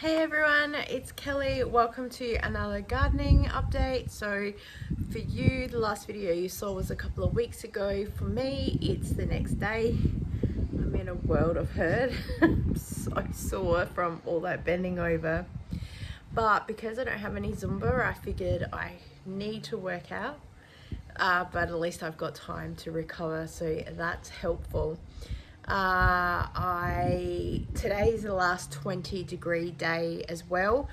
Hey everyone, it's Kelly. Welcome to another gardening update. So for you, the last video you saw was a couple of weeks ago. For me, it's the next day. I'm in a world of hurt. I'm so sore from all that bending over. But because I don't have any Zumba, I figured I need to work out. But at least I've got time to recover, so that's helpful. Today is the last 20-degree day as well.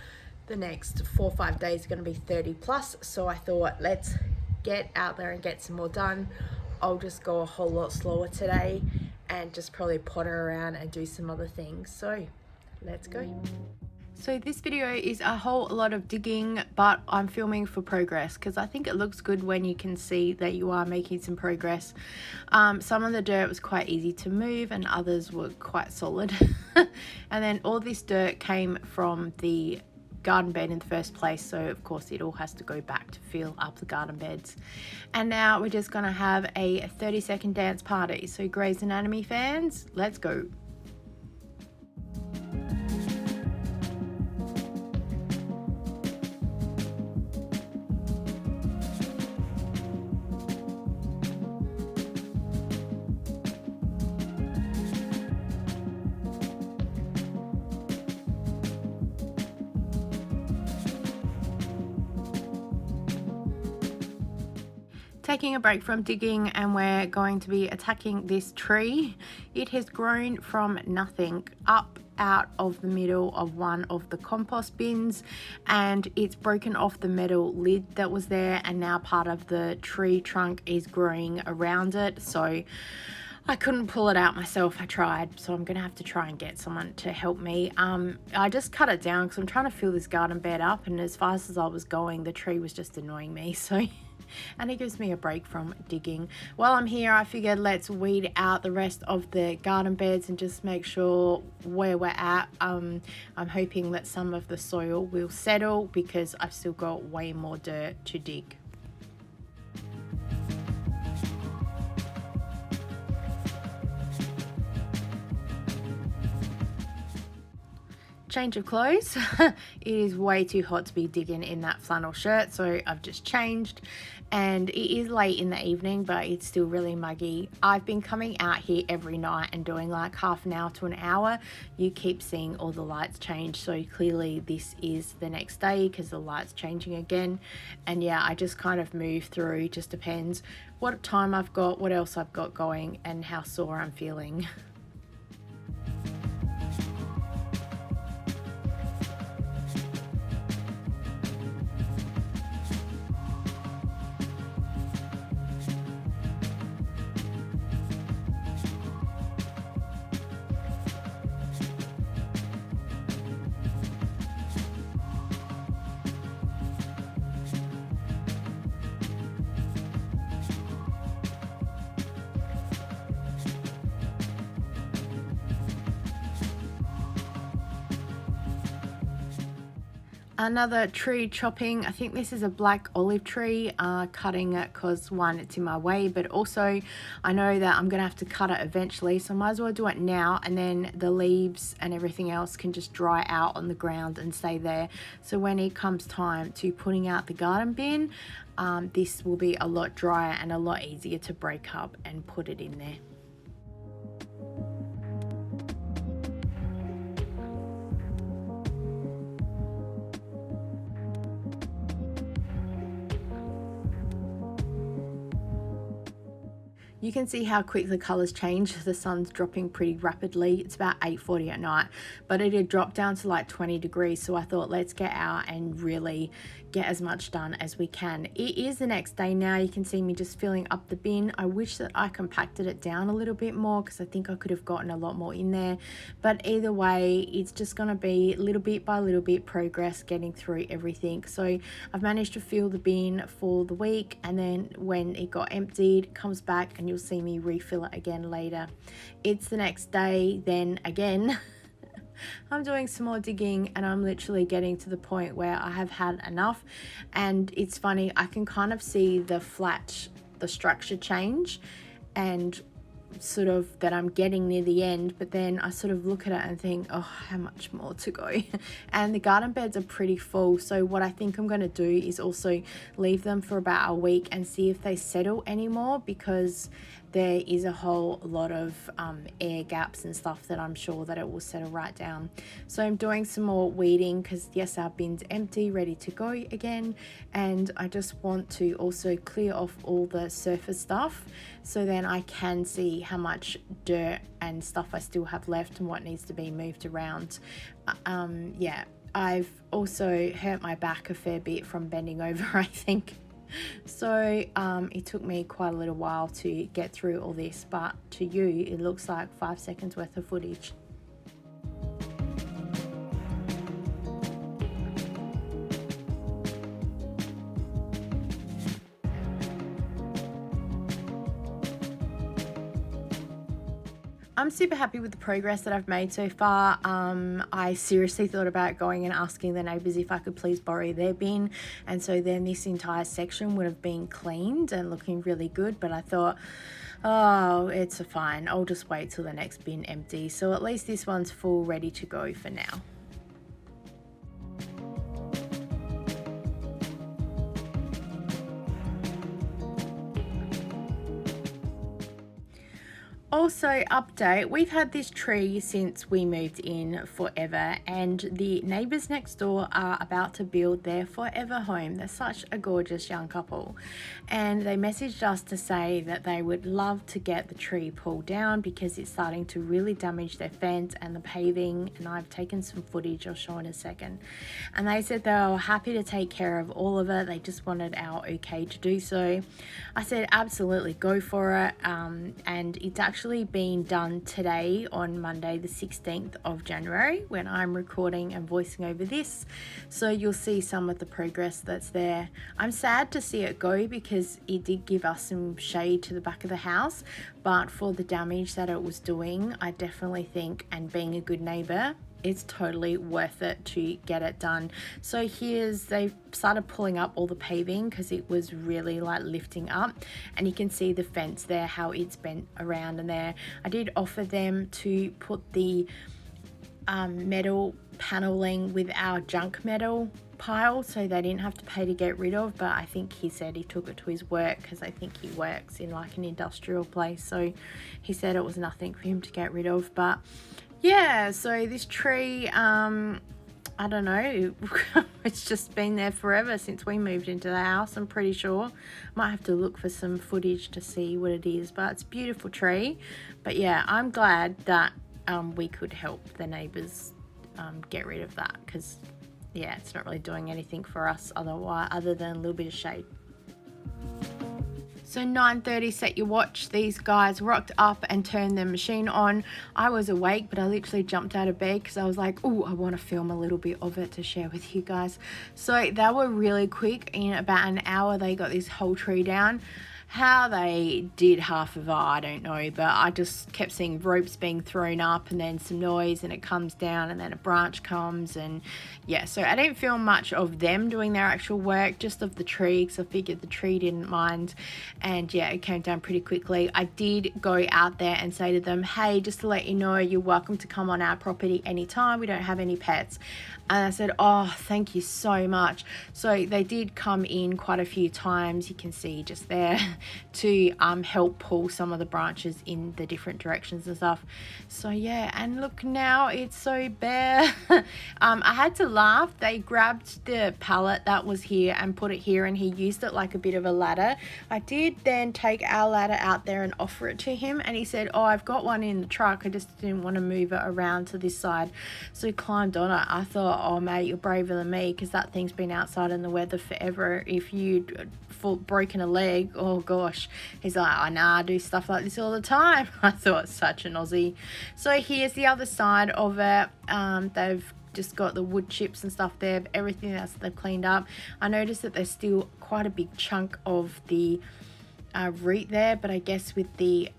The next 4 or 5 days are going to be 30 plus, so I thought let's get out there and get some more done. I'll just go a whole lot slower today and just probably potter around and do some other things. So let's go. So this video is a whole lot of digging, but I'm filming for progress because I think it looks good when you can see that you are making some progress. Some of the dirt was quite easy to move and others were quite solid. And then all this dirt came from the garden bed in the first place, so of course it all has to go back to fill up the garden beds. And now we're just gonna have a 30-second dance party. So Grey's Anatomy fans, let's go. Taking a break from digging, and we're going to be attacking this tree. It has grown from nothing up out of the middle of one of the compost bins, and it's broken off the metal lid that was there, and now part of the tree trunk is growing around it. So I couldn't pull it out myself. I tried, so I'm gonna have to try and get someone to help me. I just cut it down because I'm trying to fill this garden bed up, and as fast as I was going, the tree was just annoying me. So and it gives me a break from digging. While I'm here, I figured let's weed out the rest of the garden beds and just make sure where we're at. I'm hoping that some of the soil will settle because I've still got way more dirt to dig. Change of clothes. It is way too hot to be digging in that flannel shirt, so I've just changed, and it is late in the evening but it's still really muggy. I've been coming out here every night and doing like half an hour to an hour. You keep seeing all the lights change, so clearly this is the next day because the light's changing again. And yeah, I just kind of move through, just depends what time I've got, what else I've got going, and how sore I'm feeling. Another tree chopping. I think this is a black olive tree, cutting it because one, it's in my way, but also I know that I'm gonna have to cut it eventually, so I might as well do it now, and then the leaves and everything else can just dry out on the ground and stay there. So when it comes time to putting out the garden bin, this will be a lot drier and a lot easier to break up and put it in there. You can see how quick the colors change. The sun's dropping pretty rapidly. It's about 8:40 at night, but it had dropped down to like 20 degrees. So I thought let's get out and really get as much done as we can. It is the next day now. You can see me just filling up the bin. I wish that I compacted it down a little bit more because I think I could have gotten a lot more in there. But either way, it's just going to be little bit by little bit progress getting through everything. So I've managed to fill the bin for the week, and then when it got emptied, it comes back and you'll see me refill it again later. It's the next day then again. I'm doing some more digging and I'm literally getting to the point where I have had enough. And it's funny, I can kind of see the structure change, and sort of that I'm getting near the end, but then I sort of look at it and think, oh, how much more to go. And the garden beds are pretty full, so what I think I'm going to do is also leave them for about a week and see if they settle anymore, because there is a whole lot of air gaps and stuff that I'm sure that it will settle right down. So I'm doing some more weeding because yes, our bin's empty, ready to go again, and I just want to also clear off all the surface stuff so then I can see how much dirt and stuff I still have left and what needs to be moved around. Yeah, I've also hurt my back a fair bit from bending over, I think. So it took me quite a little while to get through all this, but to you it looks like 5 seconds worth of footage. I'm super happy with the progress that I've made so far. I seriously thought about going and asking the neighbours if I could please borrow their bin, and so then this entire section would have been cleaned and looking really good, but I thought, oh, it's fine, I'll just wait till the next bin empty. So at least this one's full, ready to go for now. Also, update, we've had this tree since we moved in forever, and the neighbours next door are about to build their forever home. They're such a gorgeous young couple, and they messaged us to say that they would love to get the tree pulled down because it's starting to really damage their fence and the paving, and I've taken some footage I'll show in a second. And they said they were happy to take care of all of it, they just wanted our okay to do so. I said absolutely, go for it, and it's actually been done today on Monday the 16th of January when I'm recording and voicing over this, so you'll see some of the progress that's there. I'm sad to see it go because it did give us some shade to the back of the house, but for the damage that it was doing, I definitely think, and being a good neighbour, it's totally worth it to get it done. So they started pulling up all the paving because it was really like lifting up, and you can see the fence there, how it's bent around. And there I did offer them to put the metal paneling with our junk metal pile so they didn't have to pay to get rid of, but I think he said he took it to his work because I think he works in like an industrial place, so he said it was nothing for him to get rid of. But yeah, so this tree, I don't know, it's just been there forever since we moved into the house, I'm pretty sure. Might have to look for some footage to see what it is, but it's a beautiful tree. But yeah, I'm glad that we could help the neighbours get rid of that, because yeah, it's not really doing anything for us other than a little bit of shade. So 9:30, set your watch. These guys rocked up and turned their machine on. I was awake, but I literally jumped out of bed because I was like, oh, I want to film a little bit of it to share with you guys. So they were really quick. In about an hour, they got this whole tree down. How they did half of it, I don't know, but I just kept seeing ropes being thrown up and then some noise, and it comes down and then a branch comes, and yeah, so I didn't film much of them doing their actual work, just of the tree, because I figured the tree didn't mind. And yeah, it came down pretty quickly. I did go out there and say to them, hey, just to let you know, you're welcome to come on our property anytime, we don't have any pets. And I said, oh, thank you so much. So they did come in quite a few times, you can see just there, to help pull some of the branches in the different directions and stuff. So yeah, and look, now it's so bare. I had to laugh. They grabbed the pallet that was here and put it here, and he used it like a bit of a ladder. I did then take our ladder out there and offer it to him, and he said, oh, I've got one in the truck, I just didn't want to move it around to this side. So he climbed on it. I thought, oh mate, you're braver than me, because that thing's been outside in the weather forever. If you'd broken a leg, oh gosh. He's like, oh nah, I do stuff like this all the time. I thought, such an Aussie. So here's the other side of it. They've just got the wood chips and stuff there, everything else they've cleaned up. I noticed that there's still quite a big chunk of the root there, but I guess with the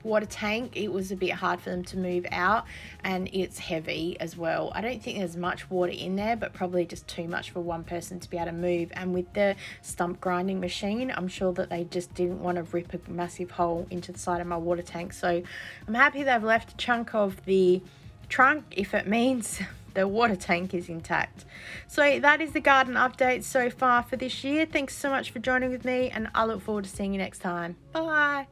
water tank, it was a bit hard for them to move out, and it's heavy as well. I don't think there's much water in there, but probably just too much for one person to be able to move. And with the stump grinding machine, I'm sure that they just didn't want to rip a massive hole into the side of my water tank. So I'm happy they've left a chunk of the trunk if it means the water tank is intact. So that is the garden update so far for this year. Thanks so much for joining with me, and I look forward to seeing you next time. Bye.